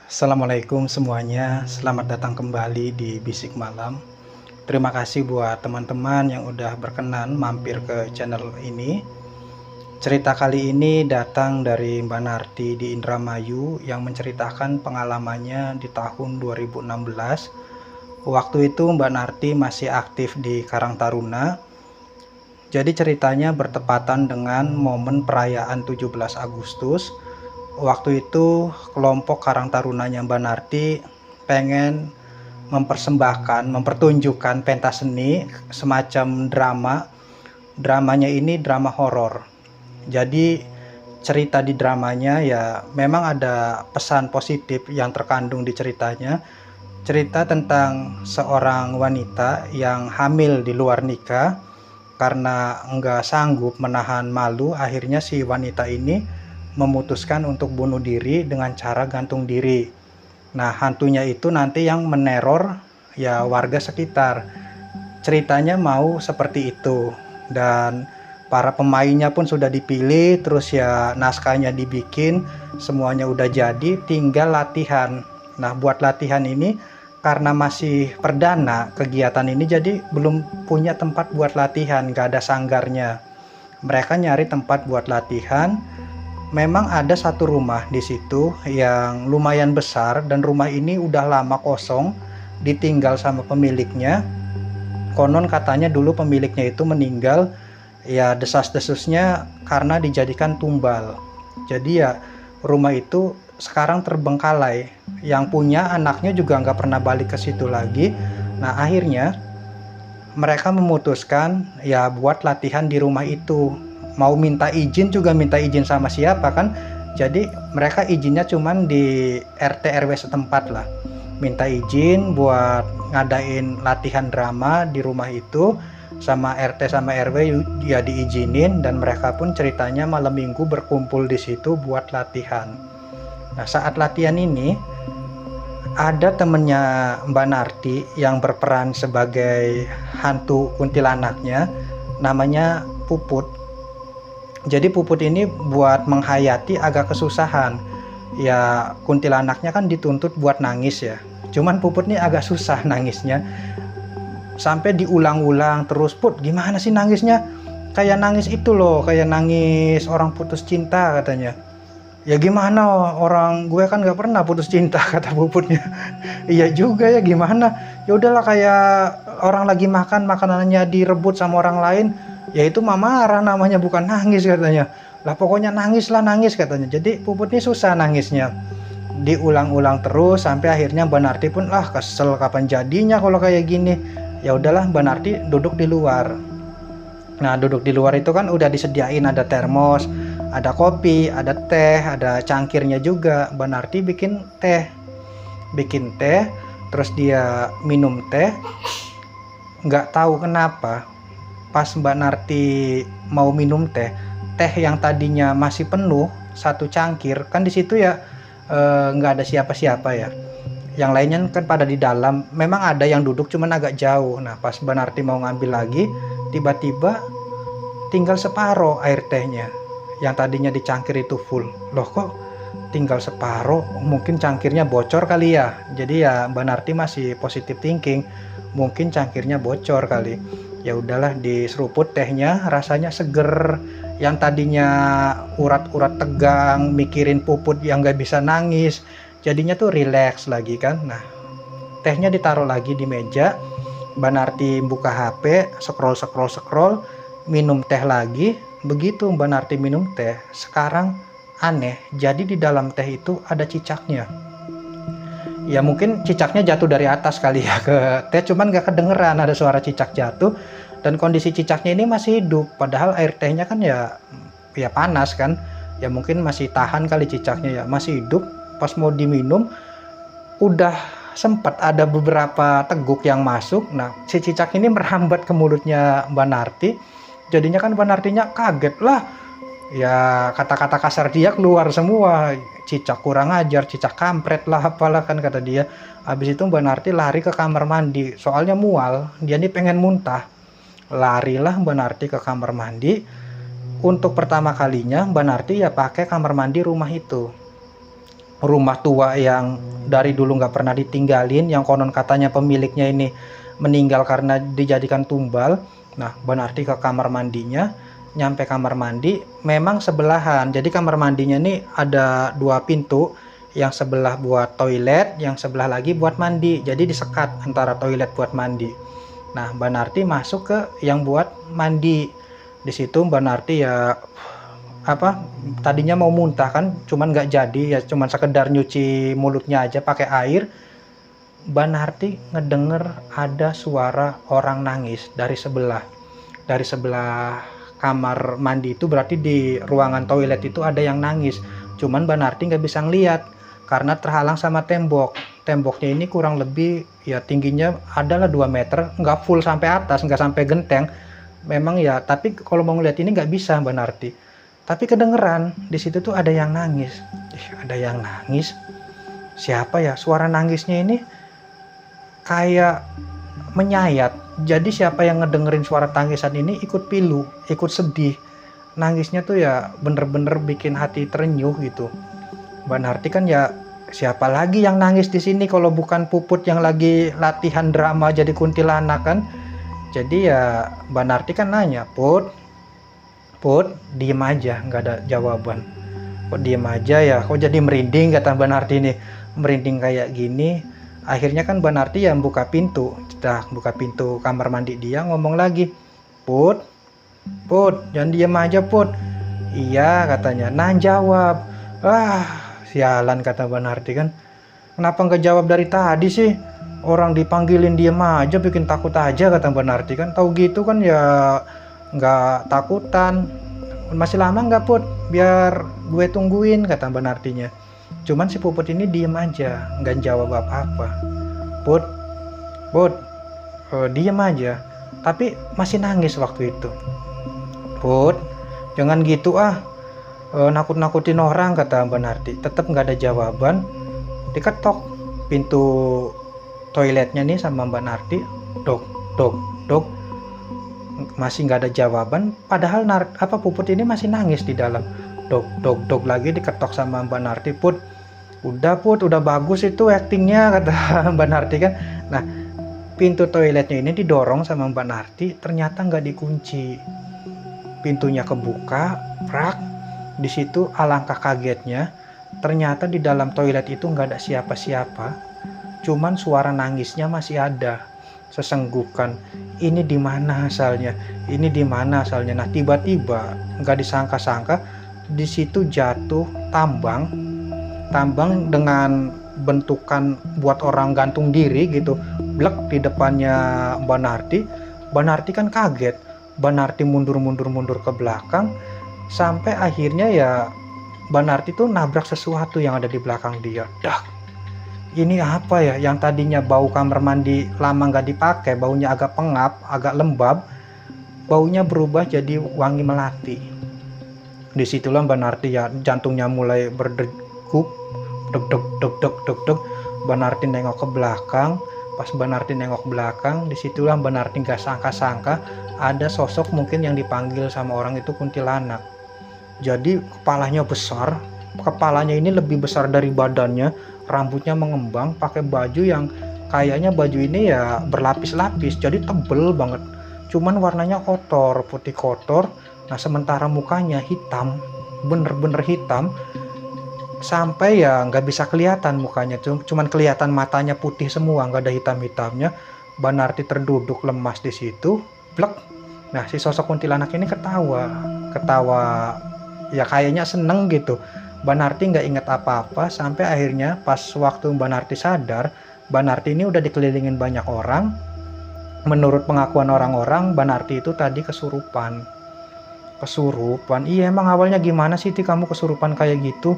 Assalamualaikum semuanya, selamat datang kembali di Bisik Malam. Terima kasih buat teman-teman yang udah berkenan mampir ke channel ini. Cerita kali ini datang dari Mbak Narti di Indramayu yang menceritakan pengalamannya di tahun 2016. Waktu itu Mbak Narti masih aktif di Karang Taruna. Jadi ceritanya bertepatan dengan momen perayaan 17 Agustus. Waktu itu kelompok Karang Tarunanya Mbak Narti pengen mempertunjukkan pentas seni semacam drama. Dramanya ini drama horor. Jadi cerita di dramanya ya memang ada pesan positif yang terkandung di ceritanya. Cerita tentang seorang wanita yang hamil di luar nikah. Karena nggak sanggup menahan malu, akhirnya si wanita ini memutuskan untuk bunuh diri dengan cara gantung diri. Nah, hantunya itu nanti yang meneror ya warga sekitar. Ceritanya mau seperti itu. Dan para pemainnya pun sudah dipilih, terus ya naskahnya dibikin, semuanya udah jadi, tinggal latihan. Nah, buat latihan ini karena masih perdana kegiatan ini, jadi belum punya tempat buat latihan, nggak ada sanggarnya. Mereka nyari tempat buat latihan. Memang ada satu rumah di situ yang lumayan besar dan rumah ini udah lama kosong, ditinggal sama pemiliknya. Konon katanya dulu pemiliknya itu meninggal, ya desas-desusnya karena dijadikan tumbal. Jadi ya rumah itu sekarang terbengkalai. Yang punya anaknya juga nggak pernah balik ke situ lagi. Nah akhirnya mereka memutuskan ya buat latihan di rumah itu. Mau minta izin juga minta izin sama siapa kan, jadi mereka izinnya cuman di RT RW setempat lah, minta izin buat ngadain latihan drama di rumah itu. Sama RT sama RW ya diizinin, dan mereka pun ceritanya malam minggu berkumpul di situ buat latihan. Nah saat latihan ini ada temennya Mbak Narti yang berperan sebagai hantu kuntilanaknya, namanya Puput. Jadi Puput ini buat menghayati agak kesusahan. Ya kuntilanaknya kan dituntut buat nangis ya. Cuman Puput ini agak susah nangisnya. Sampai diulang-ulang terus, "Put, gimana sih nangisnya? Kayak nangis itu loh, kayak nangis orang putus cinta," katanya. "Ya gimana, orang gue kan gak pernah putus cinta," kata Puputnya. "Iya juga ya, gimana? Ya udahlah kayak orang lagi makan, makanannya direbut sama orang lain. Ya itu mah marah namanya, bukan nangis," katanya. "Lah pokoknya nangis lah, nangis," katanya. Jadi Puput ini susah nangisnya. Diulang-ulang terus sampai akhirnya Mbak Narti pun kesel, kapan jadinya kalau kayak gini. Ya udahlah, Mbak Narti duduk di luar. Nah duduk di luar itu kan udah disediain, ada termos, ada kopi, ada teh, ada cangkirnya juga. Mbak Narti bikin teh, terus dia minum teh. Nggak tahu kenapa pas Mbak Narti mau minum teh yang tadinya masih penuh satu cangkir, kan di situ ya nggak ada siapa-siapa ya, yang lainnya kan pada di dalam. Memang ada yang duduk cuman agak jauh. Nah pas Mbak Narti mau ngambil lagi, tiba-tiba tinggal separuh air tehnya. Yang tadinya di cangkir itu full. Loh kok tinggal separuh? Mungkin cangkirnya bocor kali ya. Jadi ya Mbak Narti masih positive thinking, mungkin cangkirnya bocor kali. Ya udahlah, diseruput tehnya, rasanya seger. Yang tadinya urat-urat tegang mikirin Puput yang gak bisa nangis, jadinya tuh relax lagi kan. Nah tehnya ditaruh lagi di meja. Mbak Narti buka HP, scroll, minum teh lagi. Begitu Mbak Narti minum teh, sekarang aneh, jadi di dalam teh itu ada cicaknya. Ya mungkin cicaknya jatuh dari atas kali ya ke teh, cuman gak kedengeran ada suara cicak jatuh. Dan kondisi cicaknya ini masih hidup, padahal air tehnya kan ya panas kan. Ya mungkin masih tahan kali cicaknya, ya masih hidup. Pas mau diminum udah sempat ada beberapa teguk yang masuk. Nah si cicak ini merambat ke mulutnya Mbak Narti. Jadinya kan Mbak Nartinya kaget lah, ya kata-kata kasar dia keluar semua. Cicak kurang ajar, cicak kampret lah apalah kan kata dia. Habis itu Mbak Narti lari ke kamar mandi, soalnya mual, dia nih pengen muntah. Larilah Mbak Narti ke kamar mandi. Untuk pertama kalinya Mbak Narti ya pakai kamar mandi rumah itu. rumah tua yang dari dulu nggak pernah ditinggalin, yang konon katanya pemiliknya ini meninggal karena dijadikan tumbal. Nah, Mbak Narti ke kamar mandinya, nyampe kamar mandi, memang sebelahan. Jadi kamar mandinya ini ada 2 pintu, yang sebelah buat toilet, yang sebelah lagi buat mandi. Jadi disekat antara toilet buat mandi. Nah, Mbak Narti masuk ke yang buat mandi. Di situ Mbak Narti ya tadinya mau muntah kan, cuman nggak jadi, ya cuman sekedar nyuci mulutnya aja pakai air. Mbak Narti ngedenger ada suara orang nangis dari sebelah kamar mandi. Itu berarti di ruangan toilet itu ada yang nangis, cuman Mbak Narti nggak bisa ngeliat karena terhalang sama temboknya ini kurang lebih ya tingginya adalah 2 meter, nggak full sampai atas, nggak sampai genteng memang ya, tapi kalau mau ngeliat ini nggak bisa Mbak Narti. Tapi kedengeran di situ tuh ada yang nangis. Ada yang nangis. Siapa ya? Suara nangisnya ini kayak menyayat. Jadi siapa yang ngedengerin suara tangisan ini ikut pilu, ikut sedih. Nangisnya tuh ya bener-bener bikin hati terenyuh gitu. Mbak Narti kan ya, siapa lagi yang nangis di sini kalau bukan Puput yang lagi latihan drama jadi kuntilanak kan? Jadi ya Mbak Narti kan nanya, Put, diem aja, nggak ada jawaban. Kok diem aja ya, kok jadi merinding, kata Mbak Narti nih. Merinding kayak gini. Akhirnya kan Mbak Narti yang buka pintu. Buka pintu kamar mandi dia, ngomong lagi, Put, jangan diem aja Put. Iya katanya, nah jawab. Sialan, kata Mbak Narti kan. Kenapa nggak jawab dari tadi sih? Orang dipanggilin diem aja, bikin takut aja, kata Mbak Narti kan. Tahu gitu kan ya nggak takutan. Masih lama nggak Put, biar gue tungguin, kata Mbak Nartinya. Cuman si Puput ini diem aja, nggak jawab apa-apa. Put, diem aja, tapi masih nangis waktu itu. Put, jangan gitu nakut-nakutin orang, kata Mbak Narti. Tetap nggak ada jawaban. Diketok pintu toiletnya nih sama Mbak Narti. Dok, masih nggak ada jawaban, padahal Puput ini masih nangis di dalam. Dok lagi diketok sama Mbak Narti. Put, udah bagus itu aktingnya, kata Mbak Narti kan. Nah, pintu toiletnya ini didorong sama Mbak Narti, ternyata nggak dikunci. Pintunya kebuka, prak. Di situ alangkah kagetnya, ternyata di dalam toilet itu nggak ada siapa-siapa, cuman suara nangisnya masih ada. Sesenggukan, ini di mana asalnya? Nah, tiba-tiba nggak disangka-sangka di situ jatuh tambang dengan bentukan buat orang gantung diri gitu, blek di depannya Mbak Narti. Mbak Narti kan kaget. Mbak Narti mundur ke belakang, sampai akhirnya ya Mbak Narti tuh nabrak sesuatu yang ada di belakang dia. Ini apa ya? Yang tadinya bau kamar mandi lama nggak dipakai, baunya agak pengap, agak lembab, baunya berubah jadi wangi melati. Disitulah Mbak Narti ya jantungnya mulai berdegup, deg. Mbak Narti nengok ke belakang. Pas Mbak Narti nengok belakang, disitulah Mbak Narti nggak sangka-sangka ada sosok mungkin yang dipanggil sama orang itu kuntilanak. Jadi kepalanya besar, kepalanya ini lebih besar dari badannya, rambutnya mengembang, pakai baju yang kayaknya baju ini ya berlapis-lapis, jadi tebel banget. Cuman warnanya kotor, putih kotor. Nah, sementara mukanya hitam, bener-bener hitam, sampai ya nggak bisa kelihatan mukanya, cuman kelihatan matanya putih semua, nggak ada hitam-hitamnya. Mbak Narti terduduk lemas di situ, blek. Nah, si sosok kuntilanak ini ketawa ya kayaknya seneng gitu. Mbak Narti nggak inget apa-apa sampai akhirnya pas waktu Mbak Narti sadar, Mbak Narti ini udah dikelilingin banyak orang. Menurut pengakuan orang-orang, Mbak Narti itu tadi kesurupan. Iya, emang awalnya gimana sih kamu kesurupan kayak gitu?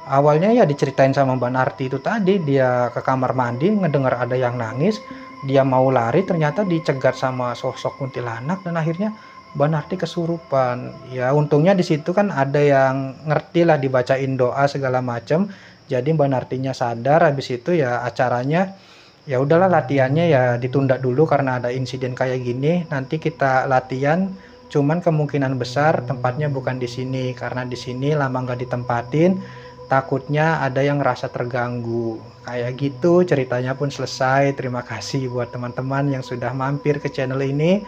Awalnya ya diceritain sama Mbak Narti itu tadi, dia ke kamar mandi ngedengar ada yang nangis, dia mau lari ternyata dicegat sama sosok kuntilanak dan akhirnya Mbak Narti kesurupan. Ya untungnya di situ kan ada yang ngerti lah, dibacain doa segala macam. Jadi Mbak Nartinya sadar. Habis itu ya acaranya ya udahlah, latihannya ya ditunda dulu karena ada insiden kayak gini. Nanti kita latihan, cuman kemungkinan besar tempatnya bukan di sini karena di sini lama nggak ditempatin. takutnya ada yang ngerasa terganggu. Kayak gitu ceritanya pun selesai. Terima kasih buat teman-teman yang sudah mampir ke channel ini.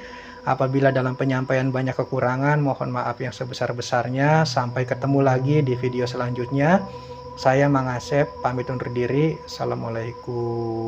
Apabila dalam penyampaian banyak kekurangan, mohon maaf yang sebesar-besarnya. Sampai ketemu lagi di video selanjutnya. Saya Mang Asep, pamit undur diri. Assalamualaikum.